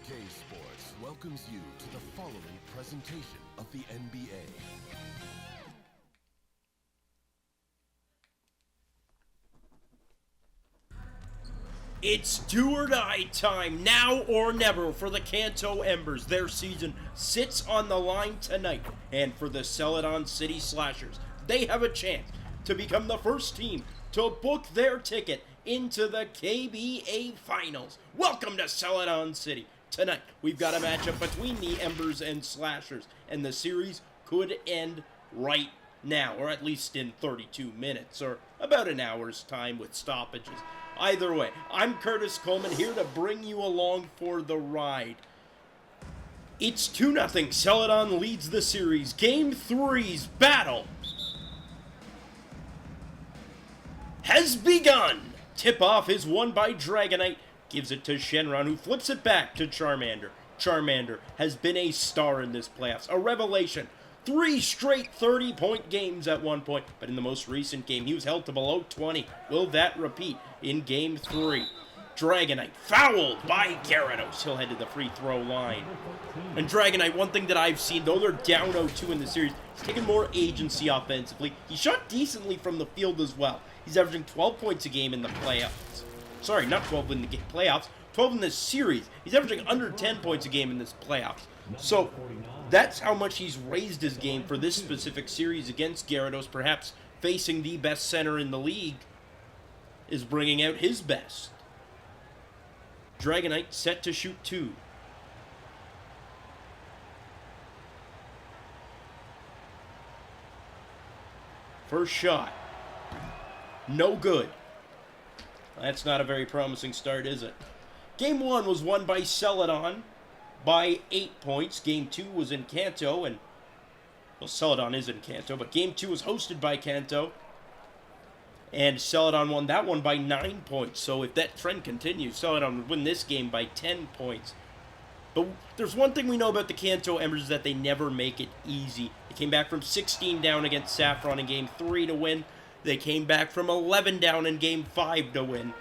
2K Sports welcomes you to the following presentation of the NBA. It's do or die time, now or never, for the Kanto Embers. Their season sits on the line tonight, and for the Celadon City Slashers, they have a chance to become the first team to book their ticket into the KBA Finals. Welcome to Celadon City. Tonight, we've got a matchup between the Embers and Slashers, and the series could end right now, or at least in 32 minutes, or about an hour's time with stoppages. Either way, I'm Curtis Coleman, here to bring you along for the ride. It's 2-0. Celadon leads the series. Game 3's battle has begun. Tip-off is won by Dragonite. Gives it to Shenron, who flips it back to Charmander. Charmander has been a star in this playoffs, a revelation. 3 straight 30-point games at one point, but in the most recent game, he was held to below 20. Will that repeat in Game 3? Dragonite fouled by Gyarados. He'll head to the free throw line. And Dragonite, one thing that I've seen, though they're down 0-2 in the series, he's taken more agency offensively. He shot decently from the field as well. He's averaging 12 points a game in the playoffs. Sorry, not 12 in the playoffs, 12 in this series. He's averaging under 10 points a game in this playoffs. So that's how much he's raised his game for this specific series against Gyarados. Perhaps facing the best center in the league is bringing out his best. Dragonite set to shoot 2. First shot. No good. That's not a very promising start, is it? Game 1 was won by Celadon by 8 points. Game 2 was in Kanto, and, well, Celadon is in Kanto, but Game 2 was hosted by Kanto, and Celadon won that one by 9 points. So if that trend continues, Celadon would win this game by 10 points. But there's one thing we know about the Kanto Embers, is that they never make it easy. They came back from 16 down against Saffron in Game 3 to win. They came back from 11 down in Game 5 to win.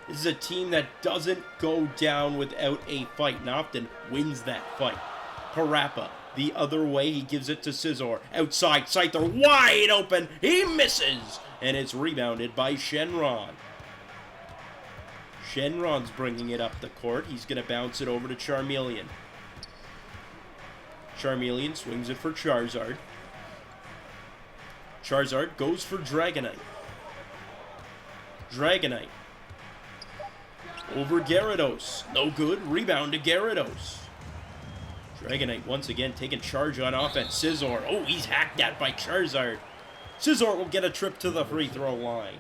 This is a team that doesn't go down without a fight, and often wins that fight. Parappa, the other way, he gives it to Scizor. Outside, Scyther wide open, he misses! And it's rebounded by Shenron. Shenron's bringing it up the court. He's going to bounce it over to Charmeleon. Charmeleon swings it for Charizard. Charizard goes for Dragonite. Dragonite over Gyarados. No good. Rebound to Gyarados. Dragonite once again taking charge on offense. Scizor. Oh, he's hacked at by Charizard. Scizor will get a trip to the free throw line.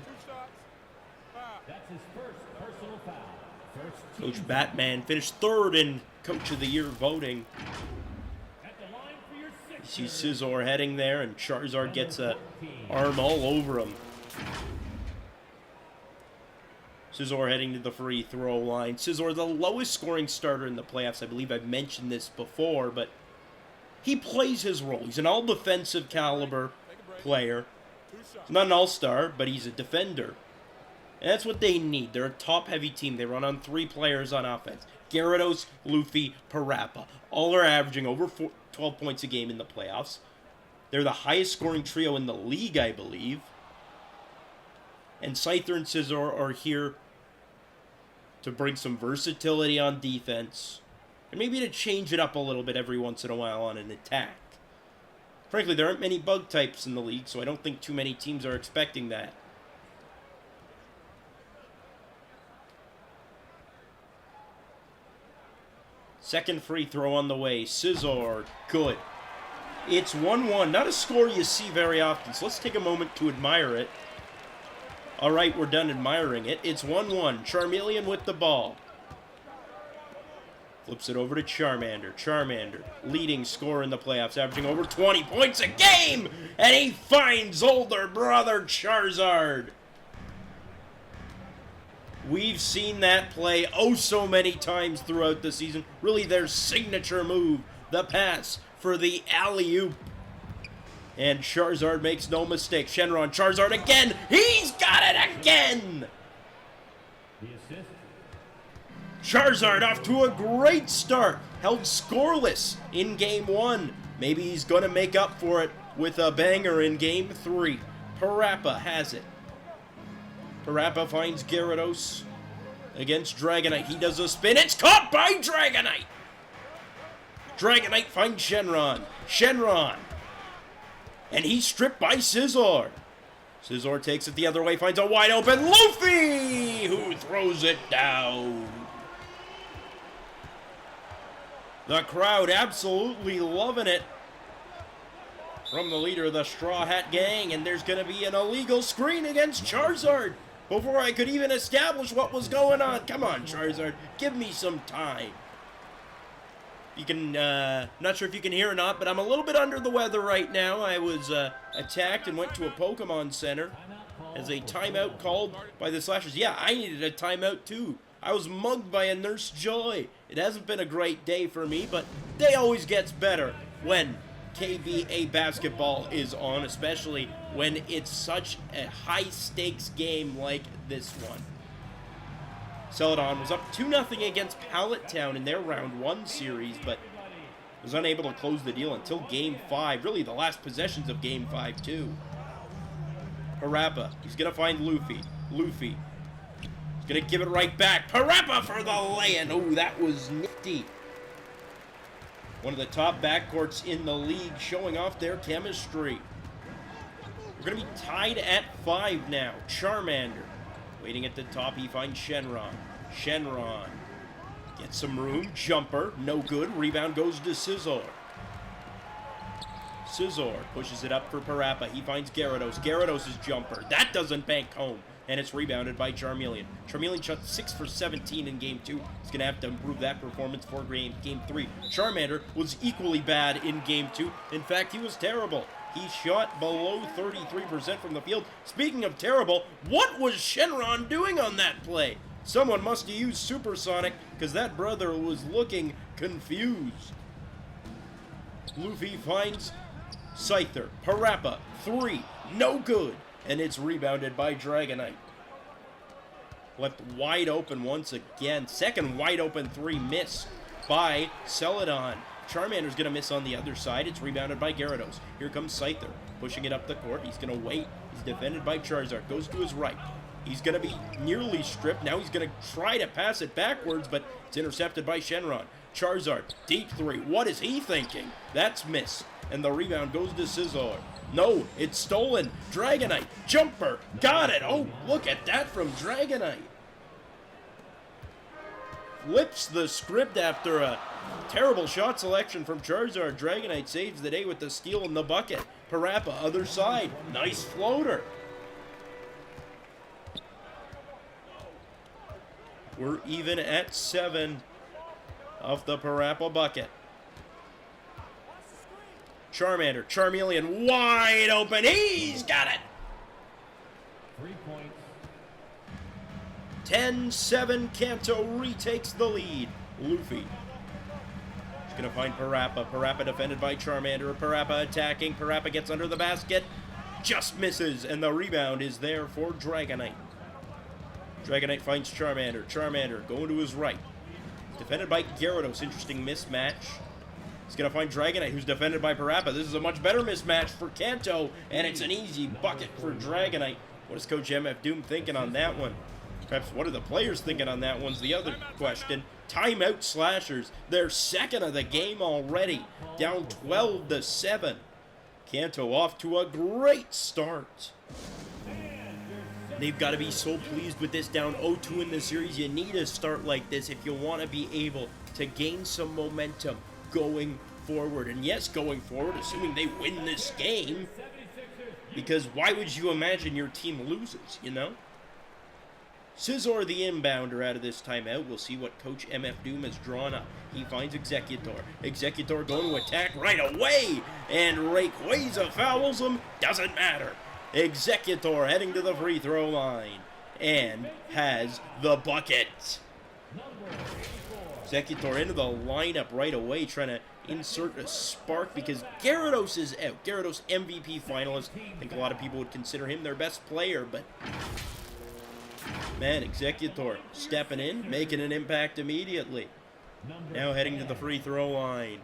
Coach Batman finished 3rd in Coach of the Year voting. You see Scizor heading there, and Charizard gets a arm all over him. Scizor heading to the free throw line. Scizor, the lowest scoring starter in the playoffs. I believe I've mentioned this before, but he plays his role. He's an all-defensive caliber player. He's not an all-star, but he's a defender. And that's what they need. They're a top-heavy team. They run on 3 players on offense. Gyarados, Luffy, Parappa. All are averaging over 12 points a game in the playoffs. They're the highest scoring trio in the league, I believe. And Scyther and Scizor are here to bring some versatility on defense, and maybe to change it up a little bit every once in a while on an attack. Frankly, there aren't many bug types in the league, so I don't think too many teams are expecting that. Second free throw on the way. Scizor, good. It's 1-1. Not a score you see very often, so let's take a moment to admire it. Alright, we're done admiring it. It's 1-1. Charmeleon with the ball. Flips it over to Charmander. Charmander, leading scorer in the playoffs, averaging over 20 points a game! And he finds older brother Charizard. We've seen that play oh so many times throughout the season. Really their signature move, the pass for the alley-oop. And Charizard makes no mistake. Shenron, Charizard again! He's got it again! Charizard off to a great start. Held scoreless in Game 1. Maybe he's going to make up for it with a banger in Game 3. Parappa has it. Parappa finds Gyarados against Dragonite. He does a spin. It's caught by Dragonite. Dragonite finds Shenron. Shenron. And he's stripped by Scizor. Scizor takes it the other way, finds a wide open Luffy, who throws it down. The crowd absolutely loving it from the leader of the Straw Hat Gang, and there's going to be an illegal screen against Charizard before I could even establish what was going on. Come on, Charizard, give me some time. You can, not sure if you can hear or not, but I'm a little bit under the weather right now. I was attacked and went to a Pokemon Center as a timeout called by the Slashers. Yeah, I needed a timeout too. I was mugged by a Nurse Joy. It hasn't been a great day for me, but day always gets better when KBA basketball is on, especially when it's such a high-stakes game like this one. Celadon was up 2-0 against Pallet Town in their Round 1 series, but was unable to close the deal until Game 5. Really, the last possessions of Game 5, too. Parappa, he's going to find Luffy. Luffy, he's going to give it right back. Parappa for the lay-in. Oh, that was nifty. One of the top backcourts in the league showing off their chemistry. We're going to be tied at 5 now. Charmander. Waiting at the top, he finds Shenron. Shenron gets some room. Jumper, no good. Rebound goes to Scizor. Scizor pushes it up for Parappa. He finds Gyarados. Gyarados' jumper. That doesn't bank home. And it's rebounded by Charmeleon. Charmeleon shot 6 for 17 in Game 2. He's going to have to improve that performance for Game 3. Charmander was equally bad in Game 2. In fact, he was terrible. He shot below 33% from the field. Speaking of terrible, what was Shenron doing on that play? Someone must have used Supersonic, because that brother was looking confused. Luffy finds Scyther. Parappa, 3, no good. And it's rebounded by Dragonite. Left wide open once again. Second wide open 3 miss by Celadon. Charmander's going to miss on the other side. It's rebounded by Gyarados. Here comes Scyther, pushing it up the court. He's going to wait. He's defended by Charizard. Goes to his right. He's going to be nearly stripped. Now he's going to try to pass it backwards, but it's intercepted by Shenron. Charizard, deep 3. What is he thinking? That's miss. And the rebound goes to Scizor. No, it's stolen. Dragonite, jumper, got it. Oh, look at that from Dragonite. Flips the script after a terrible shot selection from Charizard. Dragonite saves the day with the steal in the bucket. Parappa, other side. Nice floater. We're even at 7 off the Parappa bucket. Charmander, Charmeleon, wide open. He's got it. 3 points. 10-7, Kanto retakes the lead. Luffy. He's going to find Parappa. Parappa defended by Charmander. Parappa attacking. Parappa gets under the basket. Just misses, and the rebound is there for Dragonite. Dragonite finds Charmander. Charmander going to his right. Defended by Gyarados. Interesting mismatch. He's going to find Dragonite, who's defended by Parappa. This is a much better mismatch for Kanto, and it's an easy bucket for Dragonite. What is Coach MF Doom thinking on that one? Perhaps what are the players thinking on that one's the other question. Timeout Slashers. They're second of the game already. Down 12-7. Kanto off to a great start. They've got to be so pleased with this, down 0-2 in the series. You need a start like this if you want to be able to gain some momentum going forward. And yes, going forward, assuming they win this game, because why would you imagine your team loses, you know? Scizor, the inbounder, out of this timeout. We'll see what Coach MF Doom has drawn up. He finds Executor. Executor going to attack right away, and Rayquaza fouls him. Doesn't matter. Executor heading to the free throw line and has the bucket. Executor into the lineup right away, trying to insert a spark because Gyarados is out. Gyarados MVP finalist. I think a lot of people would consider him their best player, but Man, Executor stepping in, making an impact immediately. Now heading to the free throw line.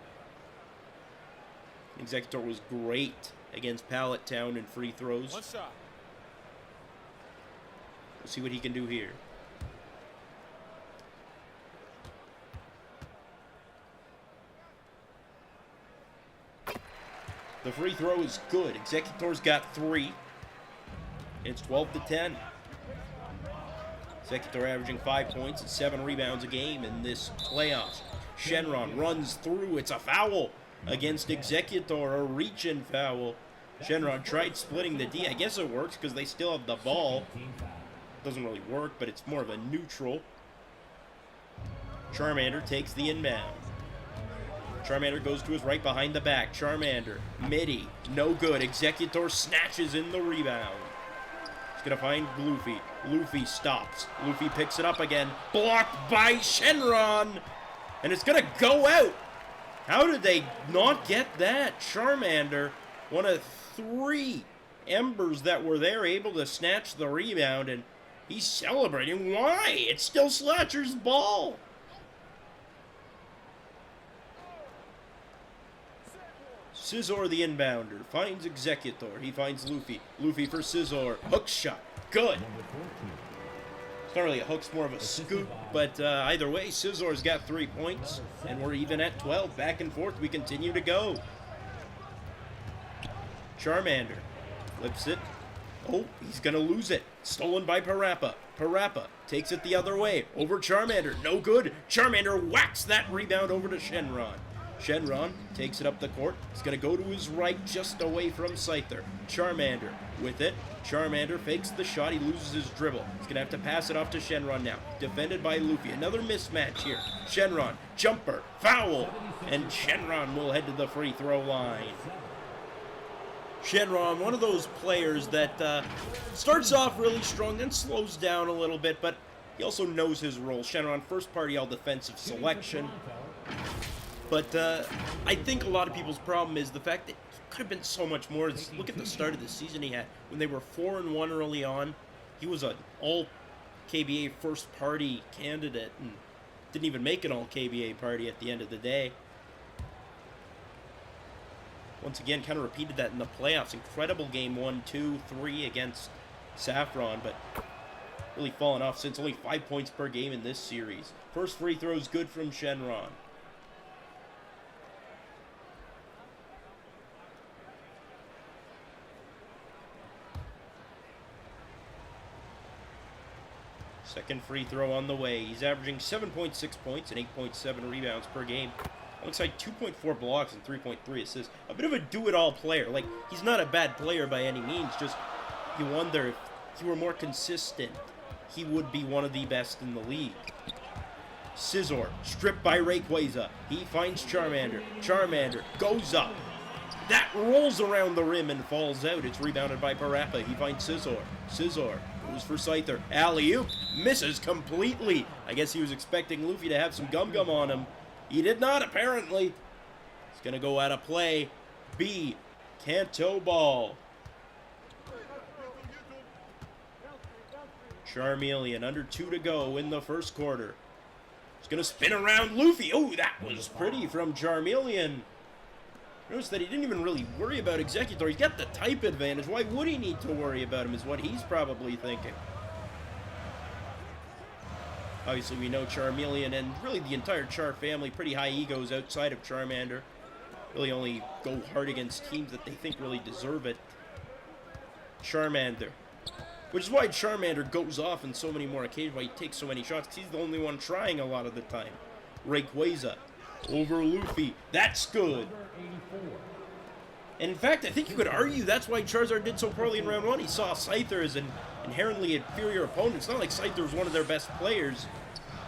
Executor was great against Pallet Town in free throws. One shot. We'll see what he can do here. The free throw is good. Executor's got 3. It's 12-10. Executor averaging 5 points and 7 rebounds a game in this playoffs. Shenron runs through. It's a foul against Executor, a reach-in foul. Shenron tried splitting the D. I guess it works because they still have the ball. Doesn't really work, but it's more of a neutral. Charmander takes the inbound. Charmander goes to his right behind the back. Charmander, midi, no good. Executor snatches in the rebound. He's going to find Luffy. Luffy stops. Luffy picks it up again. Blocked by Shenron. And it's going to go out. How did they not get that? Charmander, one of 3 Embers that were there, able to snatch the rebound, and he's celebrating. Why? It's still Slasher's ball. Scizor, the inbounder, finds Executor. He finds Luffy. Luffy for Scizor. Hook shot. Good. It's not really a hook, it's more of a scoop, but either way, Scizor's got 3 points, and we're even at 12. Back and forth, we continue to go. Charmander flips it. Oh, he's going to lose it. Stolen by Parappa. Parappa takes it the other way. Over Charmander. No good. Charmander whacks that rebound over to Shenron. Shenron takes it up the court. He's going to go to his right, just away from Scyther. Charmander with it. Charmander fakes the shot. He loses his dribble. He's going to have to pass it off to Shenron now. Defended by Luffy. Another mismatch here. Shenron, jumper, foul. And Shenron will head to the free throw line. Shenron, one of those players that starts off really strong, then slows down a little bit, but he also knows his role. Shenron, first party all defensive selection. But I think a lot of people's problem is the fact that he could have been so much more. Look at the start of the season he had. When they were 4-1 early on, he was an all-KBA first-party candidate and didn't even make an all-KBA party at the end of the day. Once again, kind of repeated that in the playoffs. Incredible game 1, 2, 3 against Saffron, but really fallen off since only 5 points per game in this series. First free throw is good from Shenron. Second free throw on the way. He's averaging 7.6 points and 8.7 rebounds per game. Looks like 2.4 blocks and 3.3 assists. A bit of a do-it-all player. Like, he's not a bad player by any means. Just, you wonder if he were more consistent, he would be one of the best in the league. Scizor, stripped by Rayquaza. He finds Charmander. Charmander goes up. That rolls around the rim and falls out. It's rebounded by Parappa. He finds Scizor. Scizor goes for Scyther. Alley-oop. Misses completely. I guess he was expecting Luffy to have some gum-gum on him. He did not, apparently. He's going to go out of play. B. Kanto ball. Charmeleon, under 2 to go in the first quarter. He's going to spin around Luffy. Oh, that was pretty from Charmeleon. Notice that he didn't even really worry about Executor. He's got the type advantage. Why would he need to worry about him is what he's probably thinking. Obviously, we know Charmeleon and really the entire Char family, pretty high egos outside of Charmander. Really only go hard against teams that they think really deserve it. Charmander. Which is why Charmander goes off in so many more occasions, why he takes so many shots, because he's the only one trying a lot of the time. Rayquaza over Luffy. That's good. And in fact, I think you could argue that's why Charizard did so poorly in round 1. He saw Scyther as an inherently inferior opponent. It's not like Scyther was one of their best players.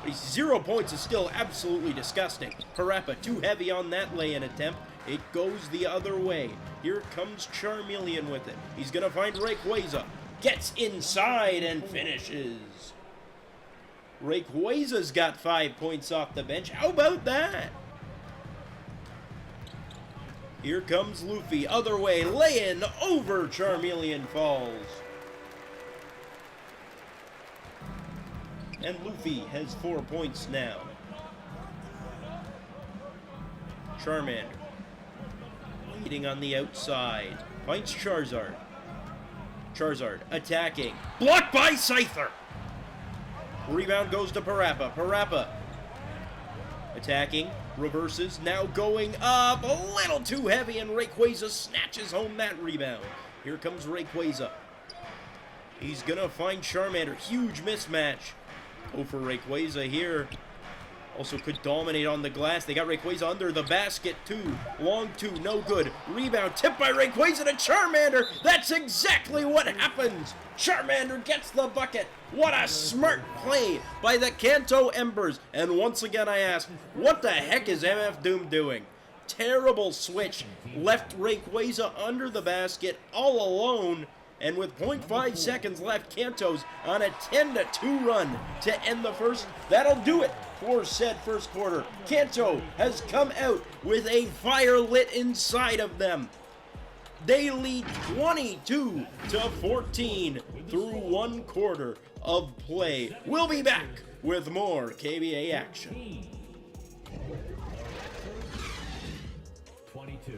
But he's 0 points is still absolutely disgusting. Parappa too heavy on that lay-in attempt. It goes the other way. Here comes Charmeleon with it. He's going to find Rayquaza. Gets inside and finishes. Rayquaza's got 5 points off the bench. How about that? Here comes Luffy, other way, lay-in, over Charmeleon falls. And Luffy has 4 points now. Charmander. Waiting on the outside. Finds Charizard. Charizard attacking. Blocked by Scyther. Rebound goes to Parappa. Parappa attacking. Reverses. Now going up. A little too heavy, and Rayquaza snatches home that rebound. Here comes Rayquaza. He's going to find Charmander. Huge mismatch. Go for Rayquaza here. Also could dominate on the glass. They got Rayquaza under the basket, too. Long two, no good. Rebound, tipped by Rayquaza to Charmander. That's exactly what happens. Charmander gets the bucket. What a smart play by the Kanto Embers. And once again I ask, what the heck is MF Doom doing? Terrible switch. Left Rayquaza under the basket all alone. And with 0.5 seconds left, Kanto's on a 10-2 run to end the first. That'll do it for said first quarter. Kanto has come out with a fire lit inside of them. They lead 22-14 through one quarter of play. We'll be back with more KBA action. 22.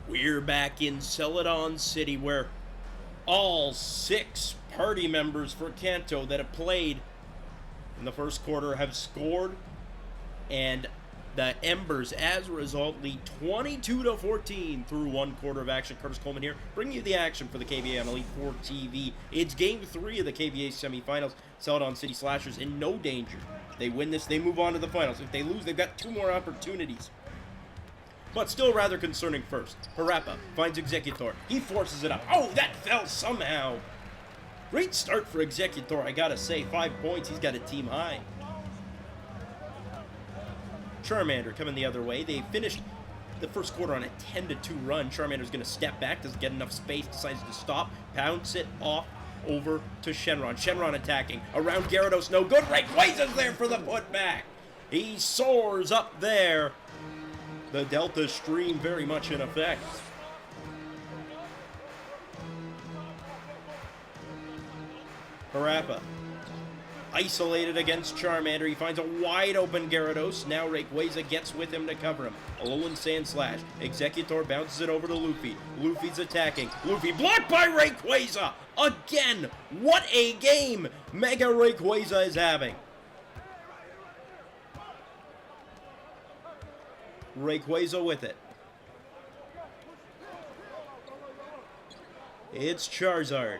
We're back in Celadon City, where all 6 party members for Kanto that have played in the first quarter have scored, and the Embers, as a result, lead 22-14 through one quarter of action. Curtis Coleman here, bringing you the action for the KBA on Elite 4 TV. It's Game 3 of the KBA Semifinals. Celadon City Slashers in no danger. If they win this, they move on to the finals. If they lose, they've got 2 more opportunities. But still rather concerning first. Parappa finds Executor. He forces it up. Oh, that fell somehow. Great start for Executor, I gotta say. 5 points, he's got a team high. Charmander coming the other way. They finished the first quarter on a 10-2 run. Charmander's gonna step back, doesn't get enough space, decides to stop, pounce it off over to Shenron. Shenron attacking. Around Gyarados, no good. Rayquaza's there for the putback. He soars up there. The Delta Stream very much in effect. Parappa isolated against Charmander. He finds a wide open Gyarados. Now Rayquaza gets with him to cover him. Alolan Sand Slash. Executor bounces it over to Luffy. Luffy's attacking. Luffy blocked by Rayquaza! Again! What a game Mega Rayquaza is having. Rayquaza with it. It's Charizard.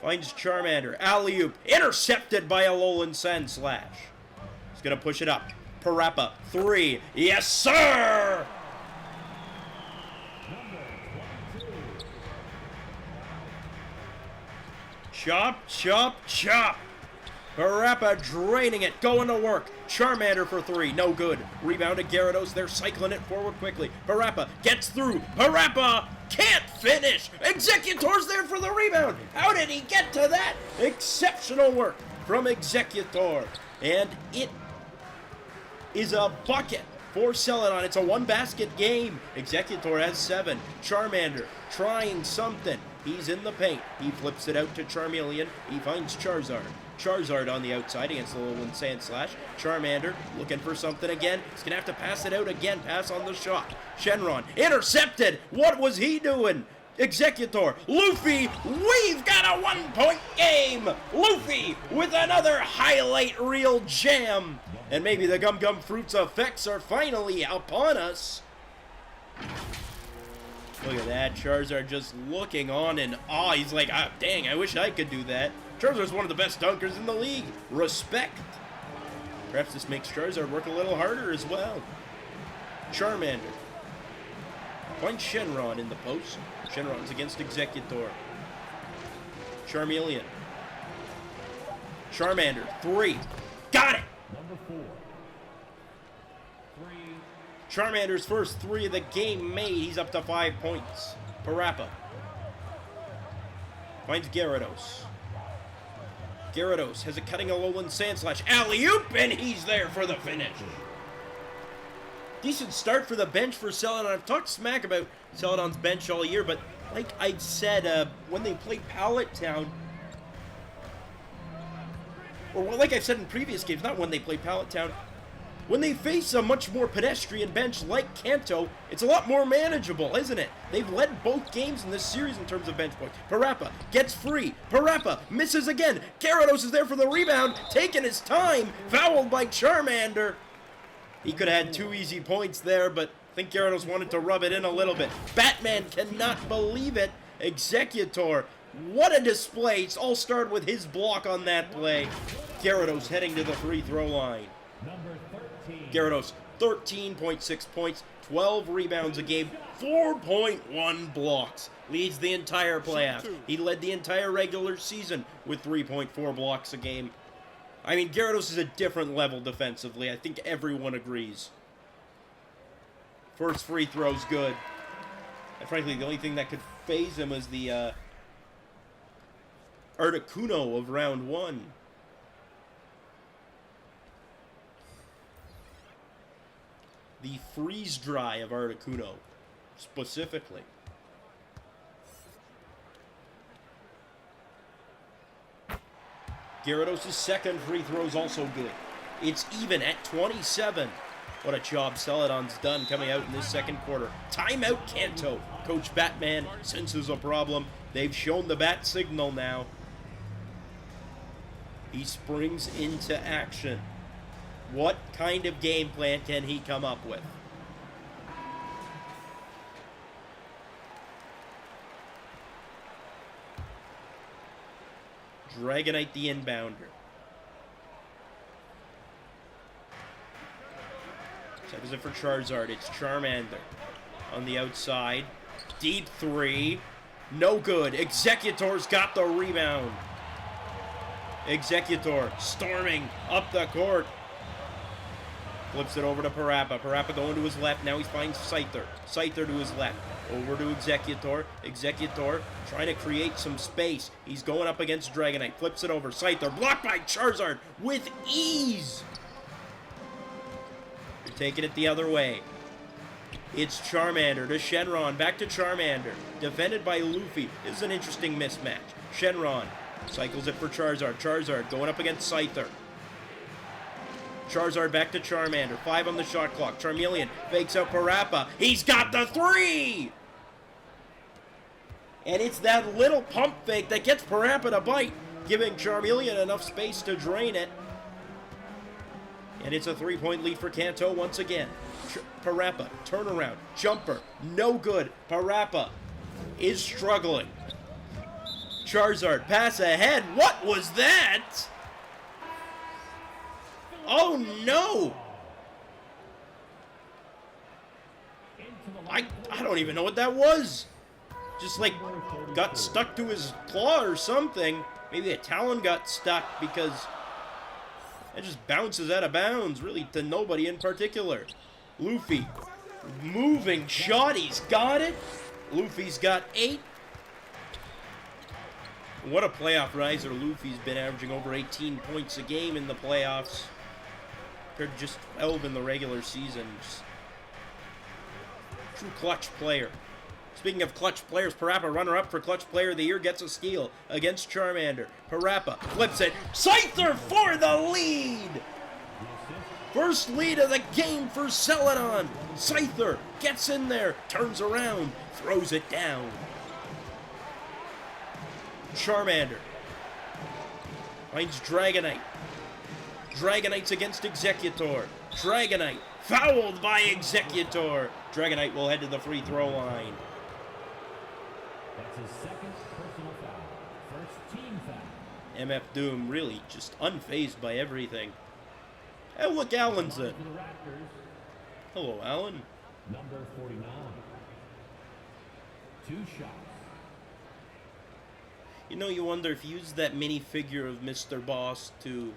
Finds Charmander. Alley-oop. Intercepted by Alolan Sand Slash. He's going to push it up. Parappa. 3. Yes, sir! Chop, chop, chop. Parappa draining it, going to work. Charmander for 3, no good. Rebound to Gyarados, they're cycling it forward quickly. Parappa gets through. Parappa can't finish. Executor's there for the rebound. How did he get to that? Exceptional work from Executor. And it is a bucket for Celadon. It's a 1-basket game. Executor has 7. Charmander trying something. He's in the paint. He flips it out to Charmeleon. He finds Charizard. Charizard on the outside against the Alolan Sand Slash. Charmander looking for something again. He's going to have to pass it out again. Pass on the shot. Shenron intercepted. What was he doing? Executor. Luffy. We've got a 1-point game. Luffy with another highlight reel jam. And maybe the Gum Gum Fruits effects are finally upon us. Look at that. Charizard just looking on in awe. He's like, ah, dang, I wish I could do that. Charizard's one of the best dunkers in the league. Respect. Perhaps this makes Charizard work a little harder as well. Charmander. Finds Shenron in the post. Shenron's against Executor. Charmeleon. Charmander. 3. Got it! Number 4. 3. Charmander's first 3 of the game made. He's up to 5 points. Parappa finds Gyarados. Gyarados has a cutting Alolan Sand Slash. Alley-oop, and he's there for the finish. Decent start for the bench for Celadon. I've talked smack about Celadon's bench all year, but like I said, when they played Pallet Town, or like I've said in previous games, not when they played Pallet Town, when they face a much more pedestrian bench like Kanto, it's a lot more manageable, isn't it? They've led both games in this series in terms of bench points. Parappa gets free. Parappa misses again. Gyarados is there for the rebound, taking his time, fouled by Charmander. He could have had 2 easy points there, but I think Gyarados wanted to rub it in a little bit. Batman cannot believe it. Executor, what a display. It's all started with his block on that play. Gyarados heading to the free throw line. Number 13. Gyarados, 13.6 points, 12 rebounds a game, 4.1 blocks. Leads the entire playoff. He led the entire regular season with 3.4 blocks a game. I mean, Gyarados is a different level defensively. I think everyone agrees. First free throw's good. And frankly, the only thing that could phase him is the Articuno of round 1. The freeze dry of Articuno, specifically. Gyarados' second free throw is also good. It's even at 27. What a job Celadon's done coming out in this second quarter. Timeout Kanto. Coach Batman senses a problem. They've shown the bat signal now. He springs into action. What kind of game plan can he come up with? Dragonite the inbounder. Seconds it for Charizard. It's Charmander on the outside. Deep 3. No good. Executor's got the rebound. Executor storming up the court. Flips it over to Parappa. Parappa going to his left. Now he finds Scyther. Scyther to his left. Over to Executor. Executor trying to create some space. He's going up against Dragonite. Flips it over. Scyther blocked by Charizard with ease. They're taking it the other way. It's Charmander to Shenron. Back to Charmander. Defended by Luffy. This is an interesting mismatch. Shenron cycles it for Charizard. Charizard going up against Scyther. Charizard back to Charmander. 5 on the shot clock. Charmeleon fakes out Parappa. He's got the 3! And it's that little pump fake that gets Parappa to bite, giving Charmeleon enough space to drain it. And it's a 3-point lead for Kanto once again. Parappa, turnaround, jumper, no good. Parappa is struggling. Charizard, pass ahead. What was that? Oh no! I don't even know what that was. Just like got stuck to his claw or something. Maybe a talon got stuck because it just bounces out of bounds, really to nobody in particular. Luffy, moving shot, he's got it. Luffy's got 8. What a playoff riser Luffy's been, averaging over 18 points a game in the playoffs. Compared to just 12 in the regular season. Just true clutch player. Speaking of clutch players, Parappa, runner-up for Clutch Player of the Year, gets a steal against Charmander. Parappa flips it. Scyther for the lead! First lead of the game for Celadon. Scyther gets in there, turns around, throws it down. Charmander finds Dragonite. Dragonite's against Executor. Dragonite fouled by Executor. Dragonite will head to the free throw line. That's his second personal foul. First team foul. MF Doom really just unfazed by everything. Oh, look, Alan's in. For the Raptors, Hello, Alan. number 49. 2 shots. You know, you wonder if you use that minifigure of Mr. Boss to,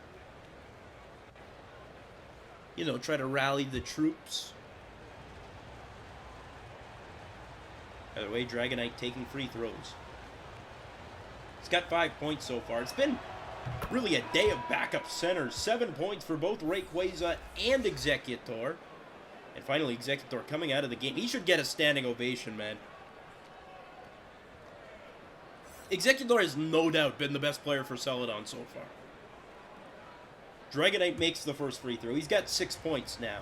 you know, try to rally the troops. By the way, Dragonite taking free throws. He's got 5 points so far. It's been really a day of backup centers. 7 points for both Rayquaza and Executor. And finally, Executor coming out of the game. He should get a standing ovation, man. Executor has no doubt been the best player for Celadon so far. Dragonite makes the first free throw. He's got 6 points now.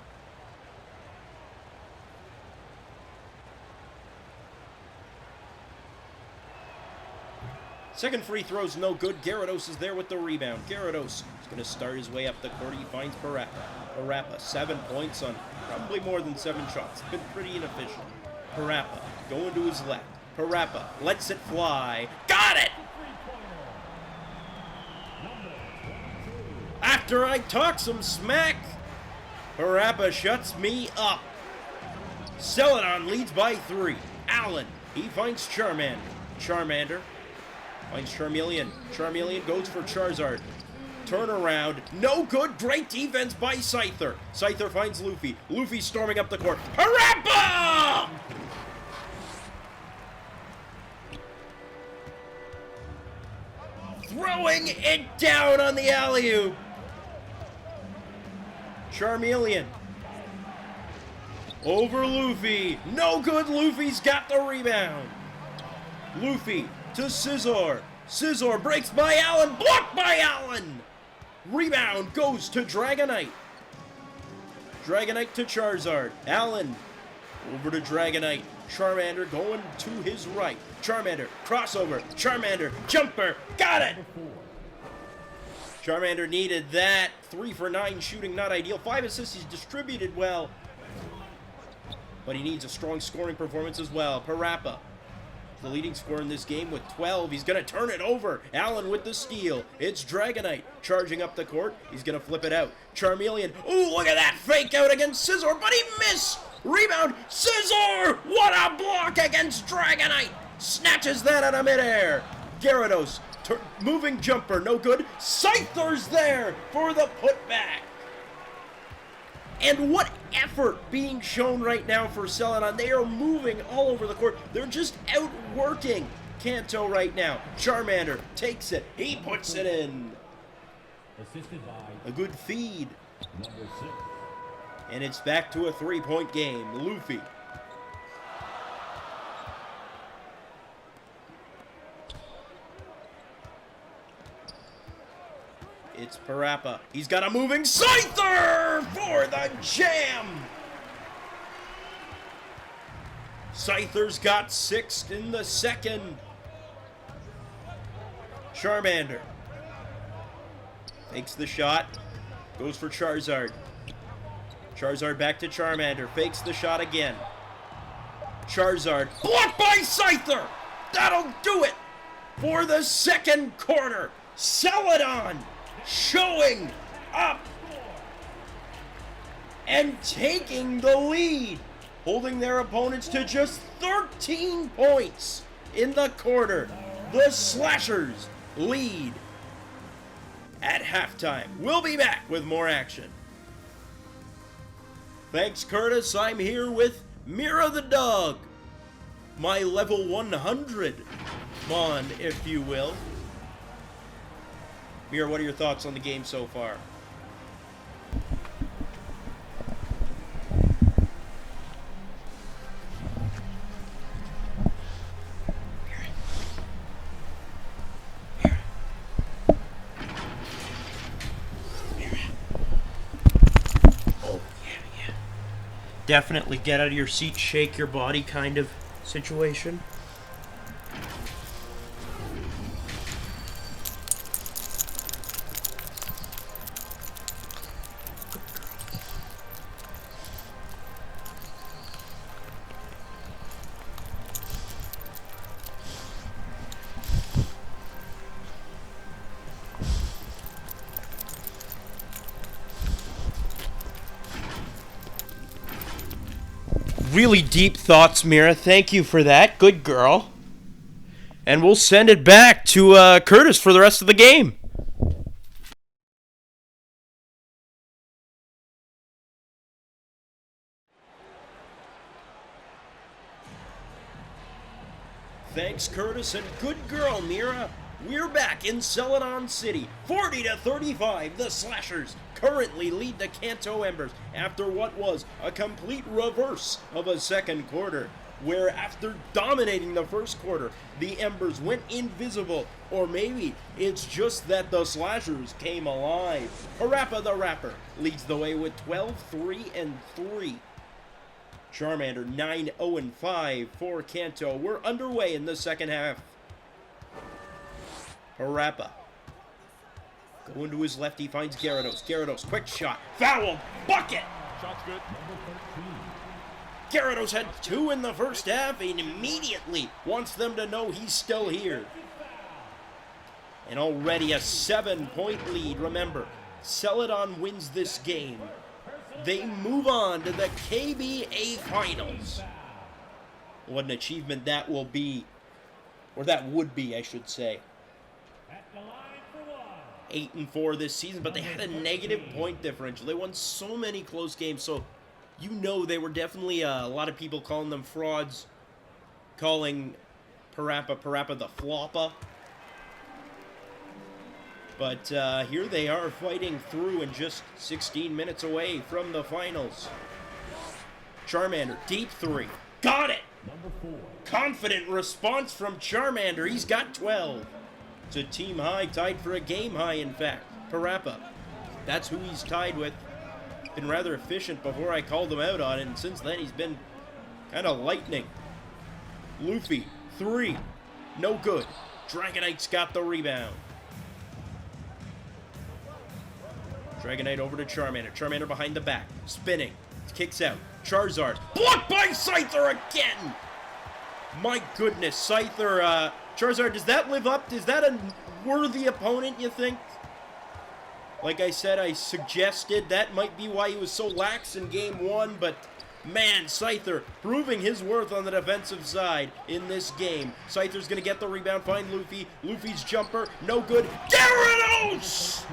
Second free throw's no good. Gyarados is there with the rebound. Gyarados is going to start his way up the court. He finds Parappa. Parappa, 7 points on probably more than 7 shots. Been pretty inefficient. Parappa going to his left. Parappa lets it fly. Got it! After I talk some smack, Parappa shuts me up. Celadon leads by 3. Alan, he finds Charmander. Charmander finds Charmeleon. Charmeleon goes for Charizard. Turn around. No good. Great defense by Scyther. Scyther finds Luffy. Luffy storming up the court. Parappa! Throwing it down on the alley-oop. Charmeleon. Over Luffy. No good. Luffy's got the rebound. Luffy to Scizor. Scizor breaks by Allen. Blocked by Allen. Rebound goes to Dragonite. Dragonite to Charizard. Allen over to Dragonite. Charmander going to his right. Charmander, crossover. Charmander, jumper. Got it! Charmander needed that. 3 for 9 shooting, not ideal. 5 assists, he's distributed well. But he needs a strong scoring performance as well. Parappa, the leading scorer in this game with 12. He's going to turn it over. Allen with the steal. It's Dragonite charging up the court. He's going to flip it out. Charmeleon. Ooh, look at that fake out against Scizor, but he missed. Rebound. Scizor! What a block against Dragonite. Snatches that out of midair. Gyarados. Moving jumper. No good. Scyther's there for the putback. And what effort being shown right now for Celadon. They are moving all over the court. They're just outworking Kanto right now. Charmander takes it. He puts it in. Assisted by A good feed. number 6. And it's back to a 3-point game. Luffy. It's Parappa. He's got a moving Scyther for the jam. Scyther's got 6 in the second. Charmander fakes the shot. Goes for Charizard. Charizard back to Charmander. Fakes the shot again. Charizard blocked by Scyther. That'll do it for the second quarter. Celadon showing up and taking the lead, holding their opponents to just 13 points in the quarter. The Slashers lead at halftime. We'll be back with more action. Thanks, Curtis. I'm here with Mira the dog, my level 100 Mon, if you will. Mira, what are your thoughts on the game so far? Oh, yeah. Definitely get out of your seat, shake your body kind of situation. Really deep thoughts, Mira. Thank you for that. Good girl. And we'll send it back to Curtis for the rest of the game. Thanks, Curtis, and good girl, Mira. We're back in Celadon City. 40-35, the Slashers currently lead the Kanto Embers after what was a complete reverse of a second quarter, where after dominating the first quarter, the Embers went invisible, or maybe it's just that the Slashers came alive. Parappa the Rappa leads the way with 12-3-3. Charmander 9-0-5 for Kanto. We're underway in the second half. Parappa. Going to his left, he finds Gyarados. Gyarados, quick shot. Foul! Bucket! Shot's good. Gyarados had 2 in the first half and immediately wants them to know he's still here. And already a 7-point lead. Remember, Celadon wins this game. They move on to the KBA Finals. What an achievement that will be. Or that would be, I should say. 8-4 this season, but they had a negative point differential. They won so many close games, so you know they were definitely a lot of people calling them frauds, calling Parappa the Floppa. But here they are fighting through and just 16 minutes away from the finals. Charmander, deep 3. Got it! Confident response from Charmander. He's got 12. It's a team high, tied for a game high, in fact. Parappa, that's who he's tied with. Been rather efficient before I called him out on it, and since then he's been kind of lightning. Luffy, 3. No good. Dragonite's got the rebound. Dragonite over to Charmander. Charmander behind the back. Spinning. Kicks out. Charizard. Blocked by Scyther again! My goodness, Scyther, Charizard, does that live up? Is that a worthy opponent, you think? Like I said, I suggested that might be why he was so lax in Game 1, but man, Scyther proving his worth on the defensive side in this game. Scyther's going to get the rebound, find Luffy. Luffy's jumper, no good. Gyarados!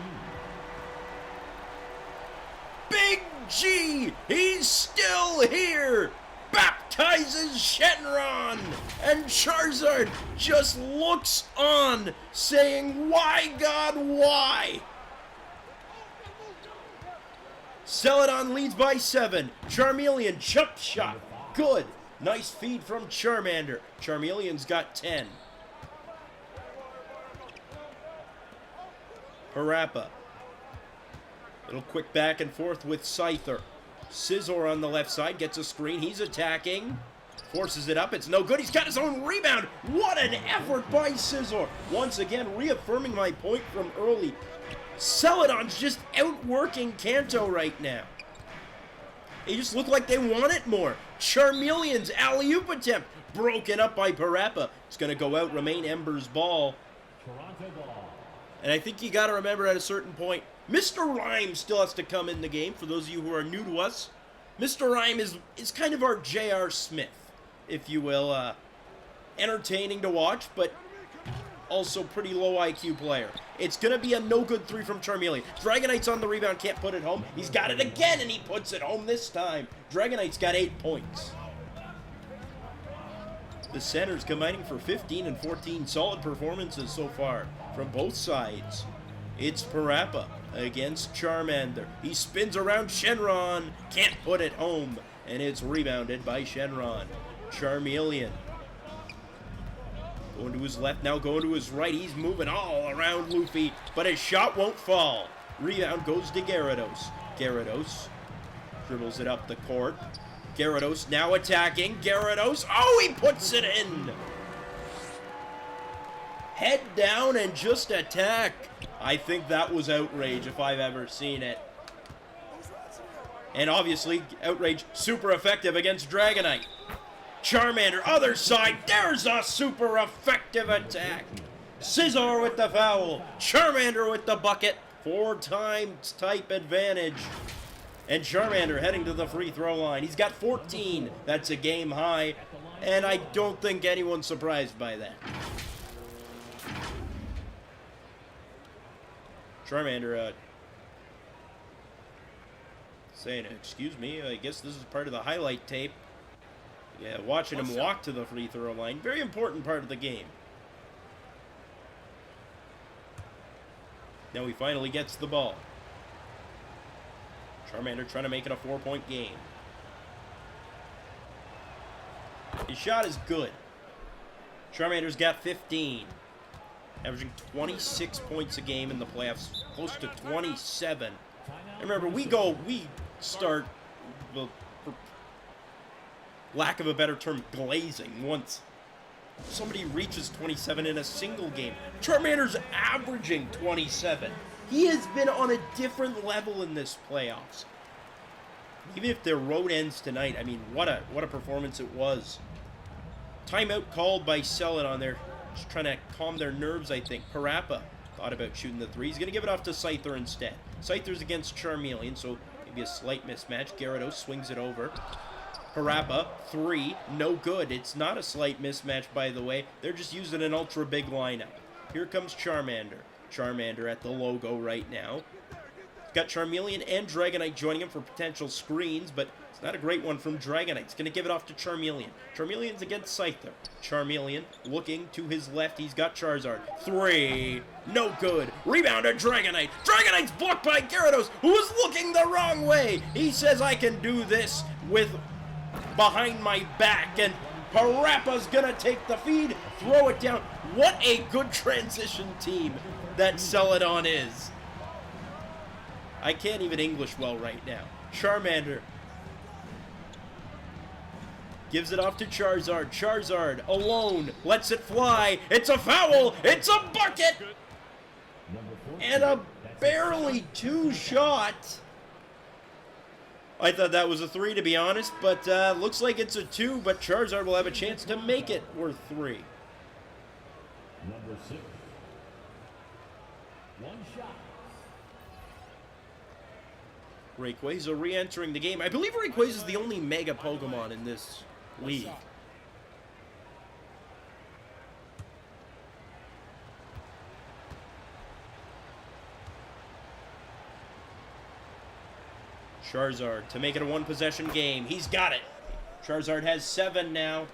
Big G, he's still here! Baptizes Shenron! And Charizard just looks on, saying, "Why, God, why?" Celadon leads by 7. Charmeleon, jump shot. Good. Nice feed from Charmander. Charmeleon's got 10. Parappa. Little quick back and forth with Scyther. Scizor on the left side gets a screen. He's attacking. Forces it up. It's no good. He's got his own rebound. What an effort by Scizor. Once again, reaffirming my point from early. Celadon's just outworking Kanto right now. They just look like they want it more. Charmeleon's alley-oop attempt. Broken up by Parappa. It's going to go out, remain Ember's ball. And I think you got to remember at a certain point, Mr. Rhyme still has to come in the game, for those of you who are new to us. Mr. Rhyme is kind of our J.R. Smith, if you will. Entertaining to watch, but also pretty low IQ player. It's going to be a no-good 3 from Charmeleon. Dragonite's on the rebound, can't put it home. He's got it again, and he puts it home this time. Dragonite's got 8 points. The centers combining for 15 and 14 solid performances so far from both sides. It's Parappa against Charmander. He spins around Shenron. Can't put it home. And it's rebounded by Shenron. Charmeleon. Going to his left, now going to his right. He's moving all around Luffy, but his shot won't fall. Rebound goes to Gyarados. Gyarados dribbles it up the court. Gyarados now attacking. Gyarados. Oh, he puts it in. Head down and just attack. I think that was outrage if I've ever seen it. And obviously, outrage super effective against Dragonite. Charmander, other side. There's a super effective attack. Scizor with the foul. Charmander with the bucket. 4 times type advantage. And Charmander heading to the free throw line. He's got 14. That's a game high. And I don't think anyone's surprised by that. Charmander saying, "Excuse me, I guess this is part of the highlight tape." Yeah, watching him walk to the free throw line. Very important part of the game. Now he finally gets the ball. Charmander trying to make it a 4-point game. His shot is good. Charmander's got 15. Averaging 26 points a game in the playoffs. Close to 27. And remember, we start, well, for lack of a better term, glazing once somebody reaches 27 in a single game. Charmander's averaging 27. He has been on a different level in this playoffs. Even if their road ends tonight, I mean, what a performance it was. Timeout called by Celadon there. Just trying to calm their nerves, I think. Parappa thought about shooting the three. He's going to give it off to Scyther instead. Scyther's against Charmeleon, so maybe a slight mismatch. Gyarados swings it over. Parappa, three, no good. It's not a slight mismatch, by the way. They're just using an ultra big lineup. Here comes Charmander. Charmander at the logo right now. Got Charmeleon and Dragonite joining him for potential screens, but it's not a great one from Dragonite. It's going to give it off to Charmeleon. Charmeleon's against Scyther. Charmeleon looking to his left. He's got Charizard. Three. No good. Rebound to Dragonite. Dragonite's blocked by Gyarados, who is looking the wrong way. He says, I can do this with behind my back, and Parappa's going to take the feed, throw it down. What a good transition team that Celadon is. I can't even English well right now. Charmander gives it off to Charizard. Charizard alone lets it fly. It's a foul. It's a bucket. And a barely two shot. I thought that was a three, to be honest, but looks like it's a two, but Charizard will have a chance to make it worth three. Number 6. One shot. Rayquaza re-entering the game. I believe Rayquaza is the only Mega Pokemon in this league. Charizard to make it a one-possession game. He's got it. Charizard has 7 now,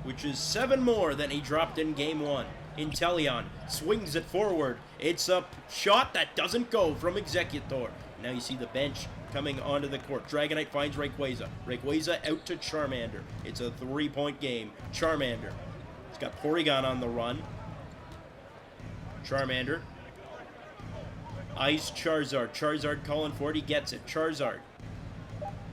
which is 7 more than he dropped in Game 1. Inteleon swings it forward. It's a shot that doesn't go from Executor. Now you see the bench coming onto the court. Dragonite finds Rayquaza. Rayquaza out to Charmander. It's a 3-point game. Charmander. He's got Porygon on the run. Charmander. Eyes Charizard. Charizard calling for it. He gets it. Charizard.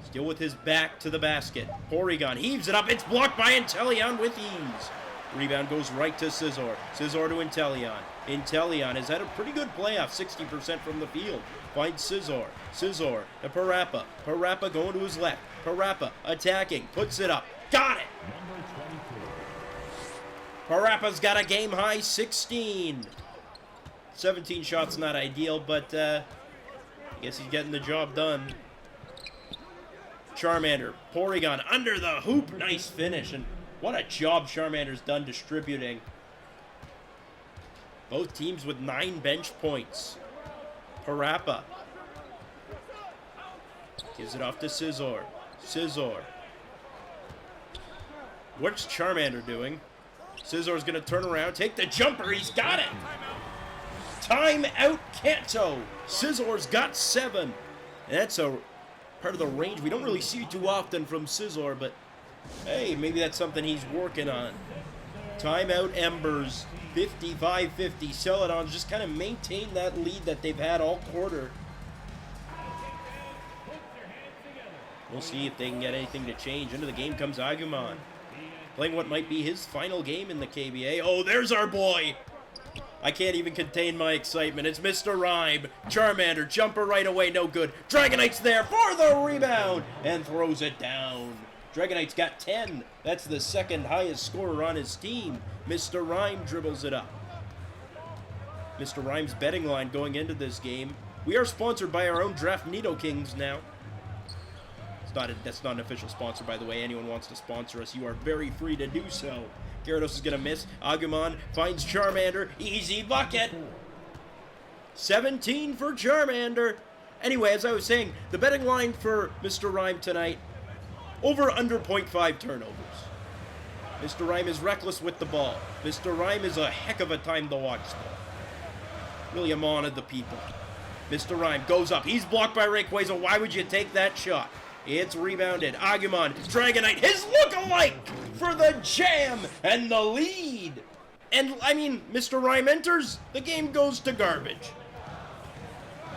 Still with his back to the basket. Porygon heaves it up. It's blocked by Inteleon with ease. Rebound goes right to Scizor. Scizor to Inteleon. Inteleon has had a pretty good playoff, 60% from the field. Finds Scizor. Scizor to Parappa. Parappa going to his left. Parappa attacking. Puts it up. Got it! Parappa's got a game-high 16. 17 shots not ideal, but I guess he's getting the job done. Charmander. Porygon under the hoop. Nice finish. And what a job Charmander's done distributing. Both teams with 9 bench points. Parappa gives it off to Scizor. Scizor. What's Charmander doing? Scizor's going to turn around, take the jumper. He's got it. Time out Kanto. Scizor's got 7. And that's a part of the range we don't really see too often from Scizor, but hey, maybe that's something he's working on. Timeout Embers, 55-50. Celadon's just kind of maintained that lead that they've had all quarter. We'll see if they can get anything to change. Into the game comes Agumon, playing what might be his final game in the KBA. Oh, there's our boy. I can't even contain my excitement. It's Mr. Rhyme. Charmander, jumper right away, no good. Dragonite's there for the rebound and throws it down. Dragonite's got 10. That's the second highest scorer on his team. Mr. Rhyme dribbles it up. Mr. Rhyme's betting line going into this game. We are sponsored by our own Draft Nido Kings now. That's not an official sponsor, by the way. Anyone wants to sponsor us, you are very free to do so. Gyarados is going to miss. Agumon finds Charmander. Easy bucket. 17 for Charmander. Anyway, as I was saying, the betting line for Mr. Rhyme tonight, Over under 0.5 turnovers. Mr. Rhyme is reckless with the ball. Mr. Rhyme is a heck of a time to watch, though. Really amonted the people. Mr. Rhyme goes up. He's blocked by Rayquaza. Why would you take that shot? It's rebounded. Agumon, Dragonite, his look-alike for the jam and the lead. And, I mean, Mr. Rhyme enters, the game goes to garbage.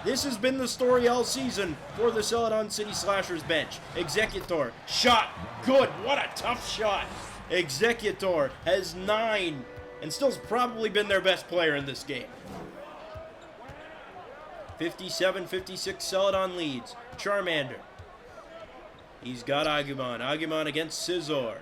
This has been the story all season for the Celadon City Slashers bench. Executor, shot, good, what a tough shot. Executor has 9 and still's probably been their best player in this game. 57-56 Celadon leads. Charmander. He's got Agumon. Agumon against Scizor.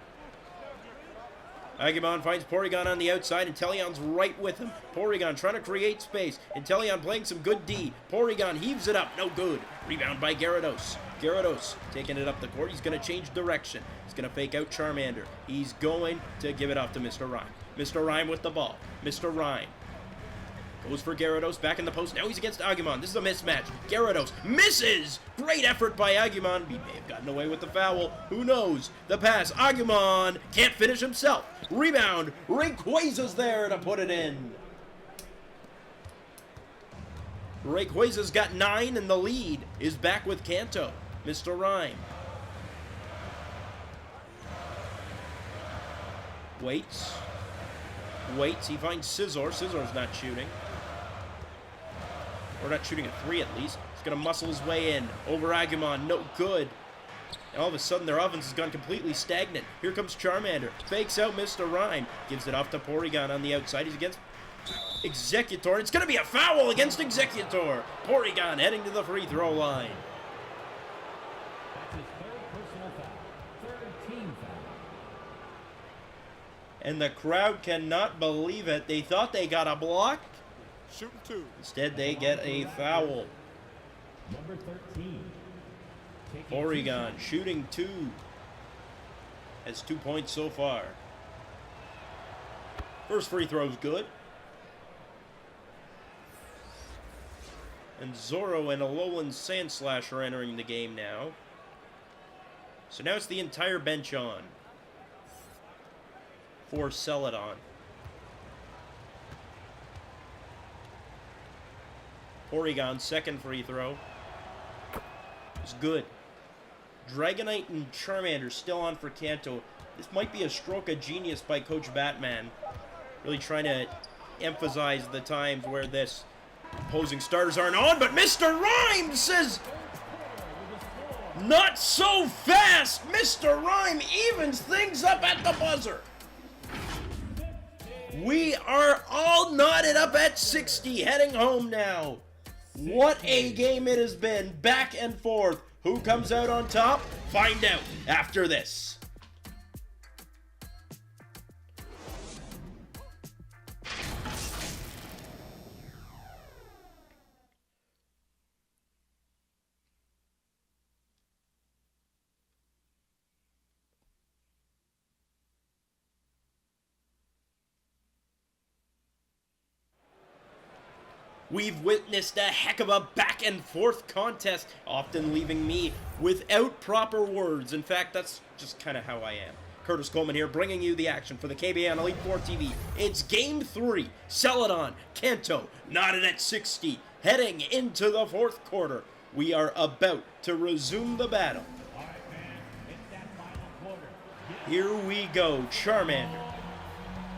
Agumon finds Porygon on the outside, and Inteleon's right with him. Porygon trying to create space. Inteleon playing some good D. Porygon heaves it up. No good. Rebound by Gyarados. Gyarados taking it up the court. He's going to change direction. He's going to fake out Charmander. He's going to give it off to Mr. Rhyme. Mr. Rhyme with the ball. Mr. Rhyme goes for Gyarados, back in the post. Now he's against Agumon. This is a mismatch. Gyarados misses! Great effort by Agumon. He may have gotten away with the foul. Who knows? The pass. Agumon can't finish himself. Rebound. Rayquaza's there to put it in. Rayquaza's got 9, and the lead is back with Kanto. Mr. Rhyme waits. He finds Scizor. Scizor's not shooting. Or not shooting a 3 at least. He's going to muscle his way in. Over Agumon. No good. And all of a sudden their offense has gone completely stagnant. Here comes Charmander. Fakes out Mr. Rhyme. Gives it off to Porygon on the outside. He's against Executor. It's going to be a foul against Executor. Porygon heading to the free throw line. That's his third personal foul. Third team foul. And the crowd cannot believe it. They thought they got a block. Shooting 2. Instead, they get a foul. Number 13. Taking Porygon shooting 2. Has 2 points so far. First free throw's good. And Zoro and Alolan Sandslash are entering the game now. So now it's the entire bench on for Celadon. Porygon, second free throw. It's good. Dragonite and Charmander still on for Kanto. This might be a stroke of genius by Coach Batman. Really trying to emphasize the times where this opposing starters aren't on, but Mr. Rhyme says, not so fast! Mr. Rhyme evens things up at the buzzer. We are all knotted up at 60, heading home now. What a game it has been, back and forth. Who comes out on top? Find out after this. We've witnessed a heck of a back and forth contest, often leaving me without proper words. In fact, that's just kind of how I am. Curtis Coleman here, bringing you the action for the KBN Elite Four TV. It's Game 3, Celadon, Kanto, knotted at 60, heading into the fourth quarter. We are about to resume the battle. Here we go, Charmander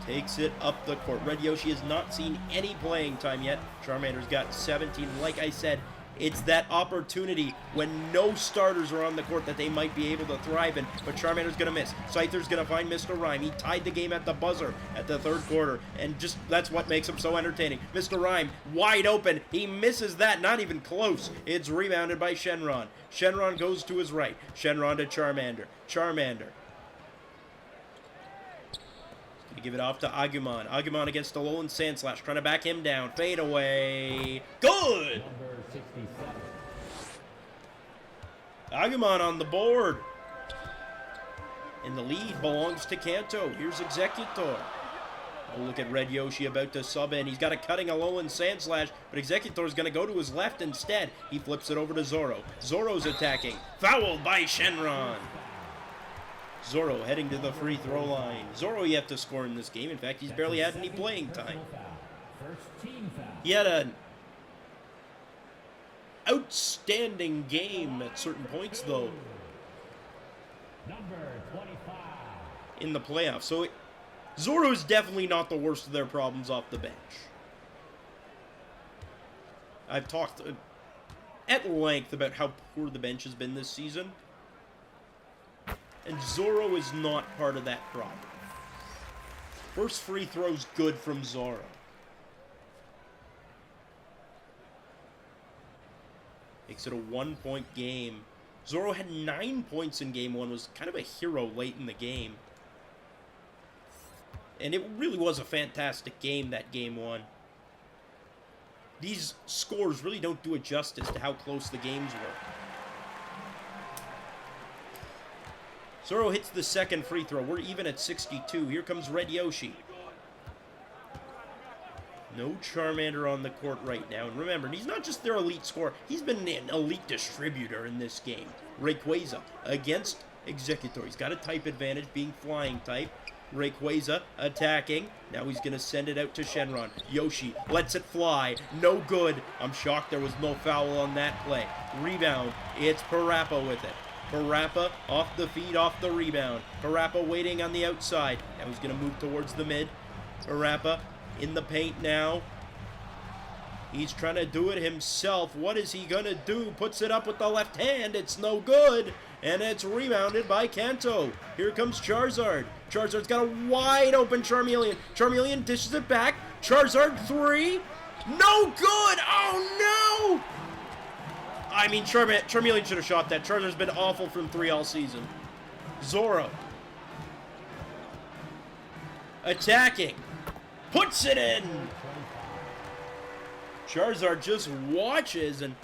takes it up the court. Red Yoshi has not seen any playing time yet. Charmander's got 17. Like I said, it's that opportunity when no starters are on the court that they might be able to thrive in, but Charmander's going to miss. Scyther's going to find Mr. Rhyme. He tied the game at the buzzer at the third quarter, and just that's what makes him so entertaining. Mr. Rhyme, wide open. He misses that, not even close. It's rebounded by Shenron. Shenron goes to his right. Shenron to Charmander. Charmander. Give it off to Agumon. Agumon against Alolan Sandslash, trying to back him down. Fade away. Good! Number 67. Agumon on the board. And the lead belongs to Kanto. Here's Executor. Oh, look at Red Yoshi about to sub in. He's got a cutting Alolan Sandslash, but Executor's going to go to his left instead. He flips it over to Zoro. Zoro's attacking. Fouled by Shenron. Zoro heading to the free throw line. Zoro yet to score in this game. In fact, he's barely had any playing time. First team foul. He had an outstanding game at certain points, though, Number 25. in the playoffs. So Zoro is definitely not the worst of their problems off the bench. I've talked at length about how poor the bench has been this season, and Zoro is not part of that problem. First free throw's good from Zoro. Makes it a 1-point game. Zoro had 9 points in game 1, was kind of a hero late in the game. And it really was a fantastic game, that game 1. These scores really don't do it justice to how close the games were. Zoro hits the second free throw. We're even at 62. Here comes Red Yoshi. No Charmander on the court right now. And remember, he's not just their elite scorer. He's been an elite distributor in this game. Rayquaza against Executor. He's got a type advantage, being flying type. Rayquaza attacking. Now he's going to send it out to Shenron. Yoshi lets it fly. No good. I'm shocked there was no foul on that play. Rebound. It's Parappa with it. Parappa off the feed, off the rebound. Parappa waiting on the outside. Now he's going to move towards the mid. Parappa in the paint now. He's trying to do it himself. What is he going to do? Puts it up with the left hand. It's no good. And it's rebounded by Kanto. Here comes Charizard. Charizard's got a wide open Charmeleon. Charmeleon dishes it back. Charizard 3. No good. Oh, no. I mean, Charmeleon should have shot that. Charizard's been awful from 3 all season. Zoro. Attacking. Puts it in. Charizard just watches, and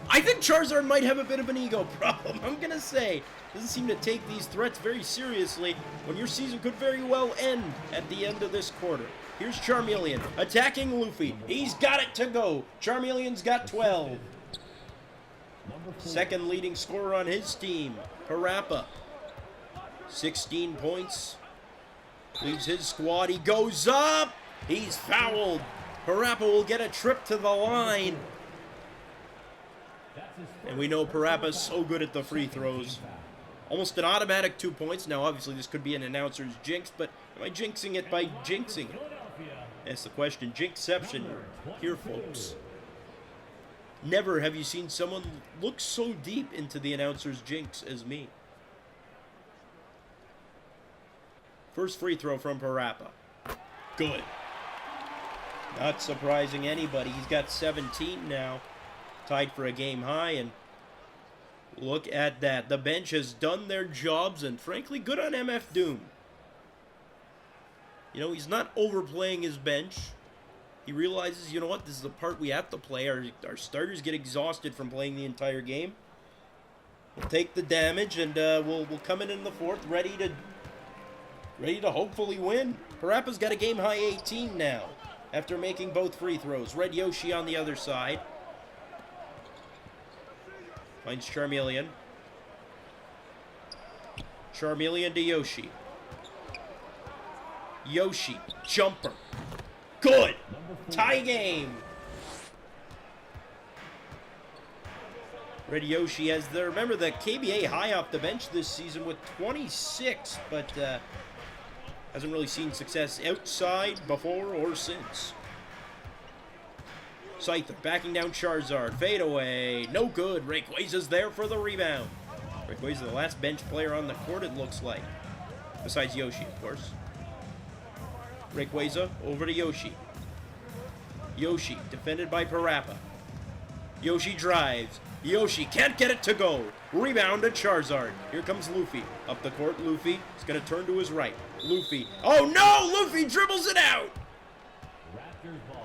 I think Charizard might have a bit of an ego problem. I'm going to say, doesn't seem to take these threats very seriously when your season could very well end at the end of this quarter. Here's Charmeleon attacking Luffy. He's got it to go. Charmeleon's got 12. Second leading scorer on his team, Parappa. 16 points. Leaves his squad. He goes up. He's fouled. Parappa will get a trip to the line. And we know Parappa's so good at the free throws. Almost an automatic 2 points. Now, obviously, this could be an announcer's jinx, but am I jinxing it by jinxing it? That's the question. Jinxception here, folks. Never have you seen someone look so deep into the announcer's jinx as me. First free throw from Parappa. Good. Not surprising anybody. He's got 17 now. Tied for a game high, and look at that. The bench has done their jobs, and frankly, good on MF Doom. You know, he's not overplaying his bench. He realizes, you know what, this is the part we have to play. Our starters get exhausted from playing the entire game. We'll take the damage, and we'll come in the fourth, ready to hopefully win. Parappa's got a game high 18 now, after making both free throws. Red Yoshi on the other side. Finds Charmeleon. Charmeleon to Yoshi. Yoshi, jumper. Good. Tie game. Red Yoshi has remember the KBA high off the bench this season with 26, but hasn't really seen success outside before or since. Scyther backing down Charizard. Fade away. No good. Rayquaza's there for the rebound. Rayquaza, the last bench player on the court, it looks like. Besides Yoshi, of course. Rayquaza over to Yoshi. Yoshi defended by Parappa. Yoshi drives. Yoshi can't get it to go. Rebound to Charizard. Here comes Luffy. Up the court, Luffy is going to turn to his right. Luffy. Oh no! Luffy dribbles it out! Raptors ball.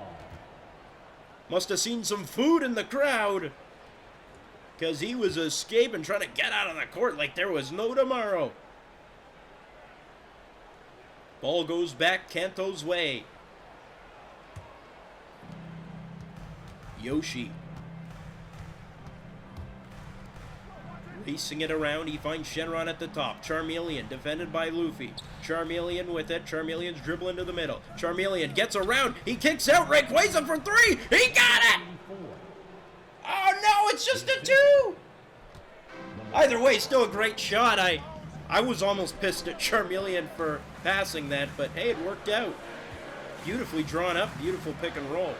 Must have seen some food in the crowd, because he was escaping, trying to get out of the court like there was no tomorrow. Ball goes back Kanto's way. Yoshi. Racing it around, he finds Shenron at the top. Charmeleon, defended by Luffy. Charmeleon with it. Charmeleon's dribbling to the middle. Charmeleon gets around. He kicks out. Rayquaza for 3. He got it! Oh, no, it's just a 2! Either way, still a great shot. I was almost pissed at Charmeleon for passing that, but hey, it worked out. Beautifully drawn up, beautiful pick and roll.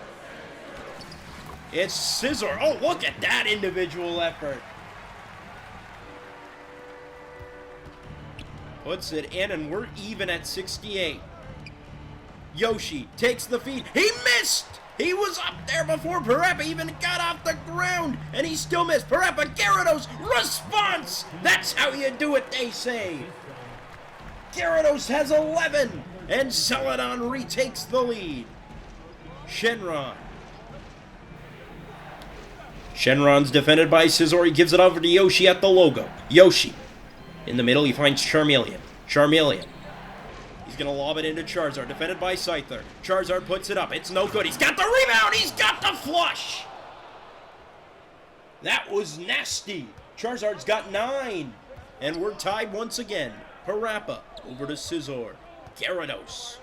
It's Scizor. Oh, look at that individual effort. Puts it in, and we're even at 68. Yoshi takes the feed. He missed! He was up there before Parappa even got off the ground, and he still missed. Parappa, Gyarados, response! That's how you do it, they say. Gyarados has 11, and Celadon retakes the lead. Shenron. Shenron's defended by Scizor. He gives it over to Yoshi at the logo. Yoshi. In the middle, he finds Charmeleon. Charmeleon. He's going to lob it into Charizard, defended by Scyther. Charizard puts it up. It's no good. He's got the rebound. He's got the flush. That was nasty. Charizard's got 9. And we're tied once again. Parappa over to Scizor. Gyarados.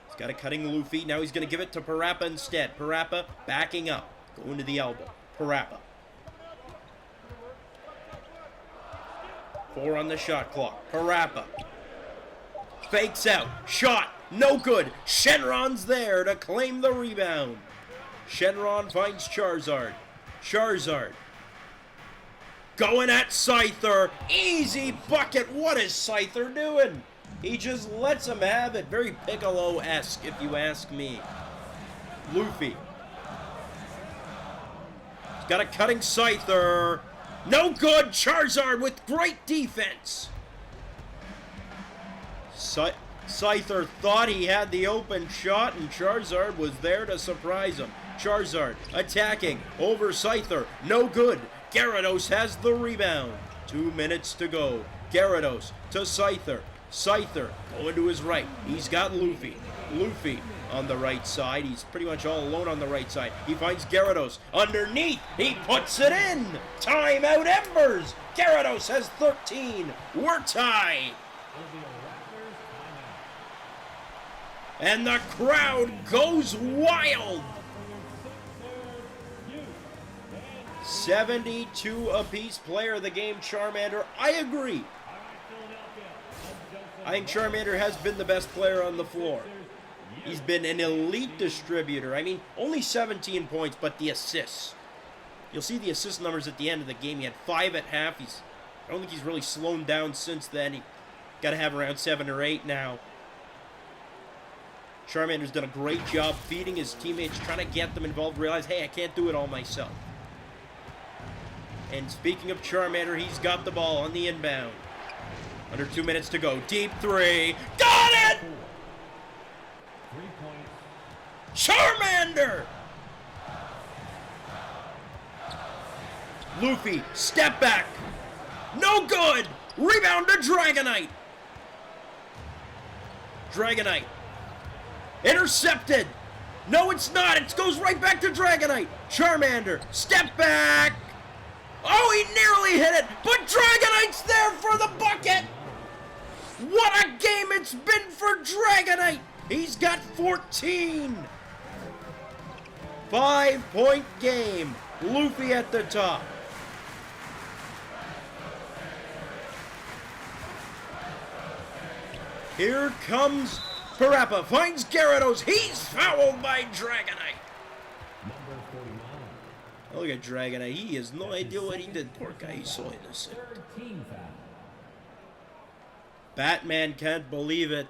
He's got a cutting Luffy. Now he's going to give it to Parappa instead. Parappa backing up. Going to the elbow. Parappa. 4 on the shot clock. Parappa. Fakes out. Shot. No good. Shenron's there to claim the rebound. Shenron finds Charizard. Charizard. Going at Scyther. Easy bucket. What is Scyther doing? He just lets him have it. Very Piccolo-esque, if you ask me. Luffy. He's got a cutting Scyther. No good! Charizard with great defense! Scyther thought he had the open shot, and Charizard was there to surprise him. Charizard attacking over Scyther. No good. Gyarados has the rebound. 2 minutes to go. Gyarados to Scyther. Scyther going to his right. He's got Luffy. Luffy on the right side. He's pretty much all alone on the right side. He finds Gyarados. Underneath, he puts it in. Timeout Embers. Gyarados has 13. We're tied. And the crowd goes wild. 72 apiece. Player of the game, Charmander. I agree. I think Charmander has been the best player on the floor. He's been an elite distributor. I mean, only 17 points, but the assists. You'll see the assist numbers at the end of the game. He had 5 at half. I don't think he's really slowed down since then. He got to have around 7 or 8 now. Charmander's done a great job feeding his teammates, trying to get them involved, realize, hey, I can't do it all myself. And speaking of Charmander, he's got the ball on the inbound. Under 2 minutes to go. Deep 3. Got it! 3 points. Charmander! Luffy, step back. No good! Rebound to Dragonite. Dragonite. Intercepted. No, it's not. It goes right back to Dragonite. Charmander, step back. Oh, he nearly hit it, but Dragonite's there for the bucket. What a game it's been for Dragonite. He's got 14. 5-point game. Luffy at the top. Here comes Parappa. Finds Gyarados. He's fouled by Dragonite. Number 49. Look at Dragonite. He has no idea what he did. Poor guy. He's so innocent. 13 foul. Batman can't believe it.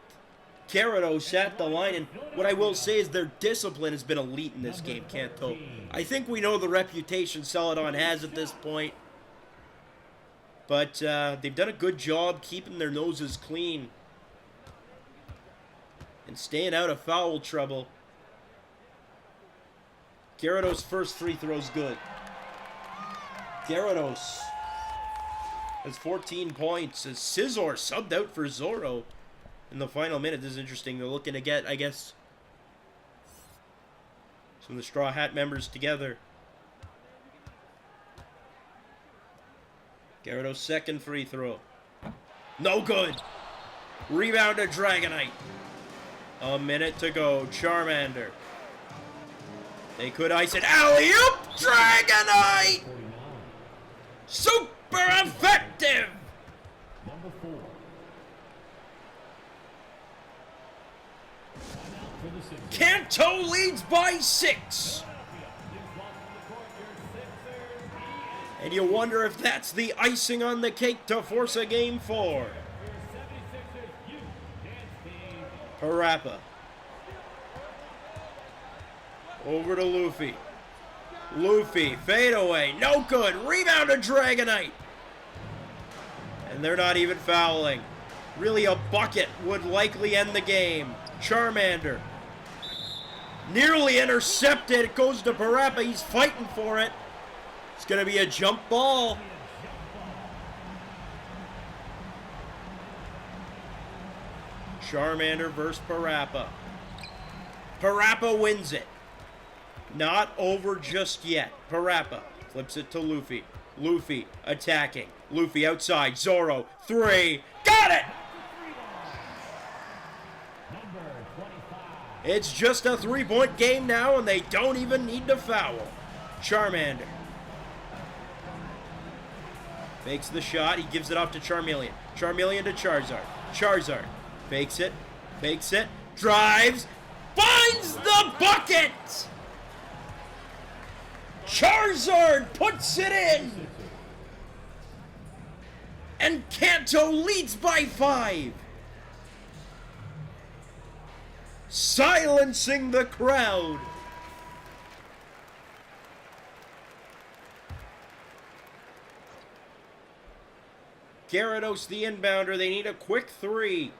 Gyarados at the line, and what I will say is their discipline has been elite in this game, Kanto. I think we know the reputation Celadon has at this point, but they've done a good job keeping their noses clean and staying out of foul trouble. Gyarados' first free throw's good. Gyarados has 14 points as Scizor subbed out for Zoro in the final minute. This is interesting. They're looking to get, I guess, some of the Straw Hat members together. Gyarados' second free throw. No good. Rebound to Dragonite. A minute to go. Charmander. They could ice it. Alley-oop! Dragonite! Super effective! Number 4. Timeout for the Sixers. Kanto leads by 6. And you wonder if that's the icing on the cake to force a game 4. Parappa. Over to Luffy. Luffy, fade away. No good. Rebound to Dragonite. And they're not even fouling. Really, a bucket would likely end the game. Charmander. Nearly intercepted. It goes to Parappa. He's fighting for it. It's going to be a jump ball. Charmander versus Parappa. Parappa wins it. Not over just yet. Parappa flips it to Luffy. Luffy attacking. Luffy outside. Zoro. 3. Got it! It's just a 3-point game now, and they don't even need to foul. Charmander. Fakes the shot. He gives it off to Charmeleon. Charmeleon to Charizard. Charizard. Fakes it. Fakes it. Drives. Finds the bucket! Charizard puts it in! And Kanto leads by 5. Silencing the crowd. Gyarados the inbounder. They need a quick 3.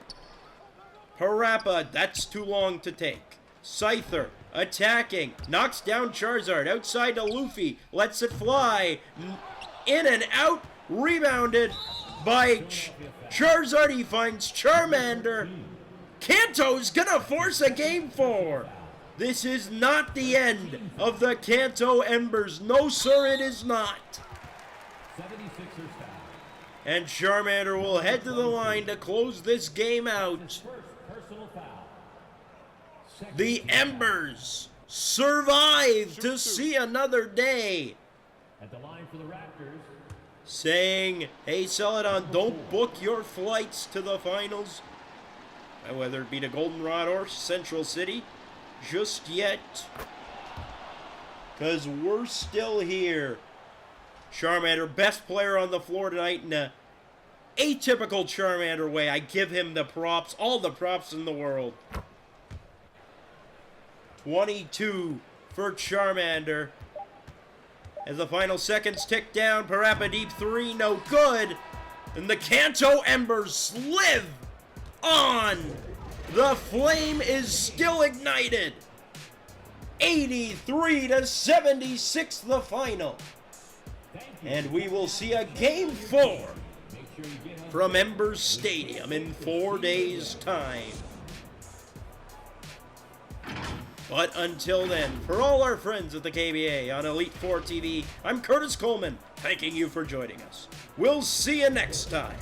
Parappa, that's too long to take. Scyther attacking. Knocks down Charizard. Outside to Luffy. Lets it fly. In and out. Rebounded by Charizard. He finds Charmander. Kanto's gonna force a game 4. This is not the end of the Kanto Embers. No, sir, it is not. 76ers foul. And Charmander will head to the line to close this game out. First personal foul. Second The Embers survive to see another day. at the line for the Raptors. Saying, hey, Celadon, don't book your flights to the finals, whether it be to Goldenrod or Central City, just yet. Because we're still here. Charmander, best player on the floor tonight in a atypical Charmander way. I give him the props, all the props in the world. 22 for Charmander. As the final seconds tick down, Parappa deep 3, no good. And the Kanto Embers live on. The flame is still ignited. 83-76 the final. And we will see a game 4 from Embers Stadium in 4 days' time. But until then, for all our friends at the KBA on Elite 4 TV, I'm Curtis Coleman, thanking you for joining us. We'll see you next time.